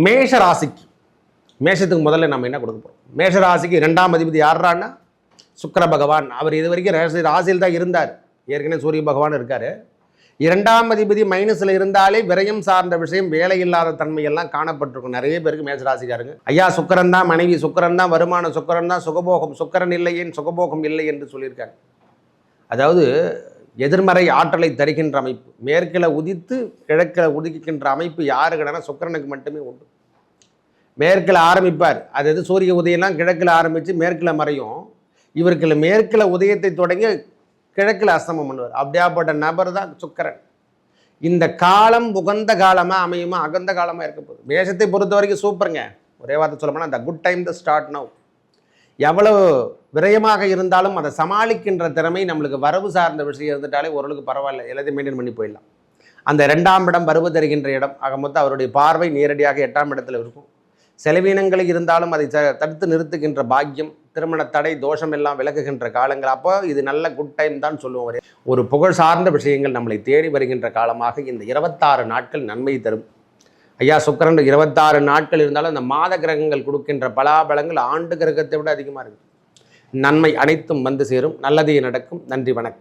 மேஷ ராசிக்கு மேஷத்துக்கு முதல்ல நம்ம என்ன கொடுக்க போகிறோம்? மேஷ ராசிக்கு 2ஆம் அதிபதி யாருன்னா சுக்கிர பகவான். அவர் இது வரைக்கும் ராசியில் தான் இருந்தார். ஏற்கனவே சூரிய பகவான் இருக்கார். 2ஆம் அதிபதி மைனஸில் இருந்தாலே விரயம் சார்ந்த விஷயம், வேலை இல்லாத தன்மையெல்லாம் காணப்பட்டிருக்கும் நிறைய பேருக்கு. மேஷ ராசிக்காரங்க, ஐயா சுக்கிரன் தான் மனைவி, சுக்கிரன் தான் வருமானம், சுக்கிரன் தான் சுகபோகம், சுக்கிரன் இல்லையேன் சுகபோகம் இல்லை என்று சொல்லியிருக்காங்க. அதாவது எதிர்மறை ஆற்றலை தருகின்ற அமைப்பு, மேற்கில் உதித்து கிழக்கில் உதிக்கின்ற அமைப்பு யாருக்குன்னா சுக்கிரனுக்கு மட்டுமே உண்டு. மேற்கில் ஆரம்பிப்பார், அது எது சூரிய உதயம்லாம் கிழக்கில் ஆரம்பித்து மேற்கில் மறையும். இவருக்கு மேற்கில் உதயத்தை தொடங்கி கிழக்கில் அஸ்தமம் பண்ணுவார். அப்படியாப்பட்ட நபர் தான் சுக்கிரன். இந்த காலம் உகந்த காலமாக அமையுமா, அகந்த காலமாக இருக்க போகுது. மேஷத்தை பொறுத்த வரைக்கும் சூப்பருங்க. ஒரே வார்த்தை சொல்ல போனால், the good time the start now. எவ்வளவு விரயமாக இருந்தாலும் அதை சமாளிக்கின்ற திறமை நம்மளுக்கு, வரவு சார்ந்த விஷயம் இருந்துட்டாலே ஓரளவுக்கு பரவாயில்ல, எல்லாத்தையும் மெயின்டைன் பண்ணி போயிடலாம். அந்த 2ஆம் இடம் வரவு தருகின்ற இடம். ஆக மொத்தம் அவருடைய பார்வை நேரடியாக 8ஆம் இடத்துல இருக்கும். செலவீனங்கள் இருந்தாலும் அதை தடுத்து நிறுத்துகின்ற பாக்கியம், திருமண தடை தோஷம் எல்லாம் விலகுகின்ற காலங்கள். அப்போ இது நல்ல குட் டைம் தான் சொல்லுவோம். ஒரு புகழ் சார்ந்த விஷயங்கள் நம்மளை தேடி வருகின்ற காலமாக இந்த 26 நாட்கள் நன்மை தரும். ஐயா சுக்கிரன் 26 நாட்கள் இருந்தாலும் அந்த மாத கிரகங்கள் கொடுக்கின்ற பலாபலங்கள் ஆண்டு கிரகத்தை விட அதிகமாக இருக்குது. நன்மை அனைத்தும் வந்து சேரும். நல்லதே நடக்கும். நன்றி, வணக்கம்.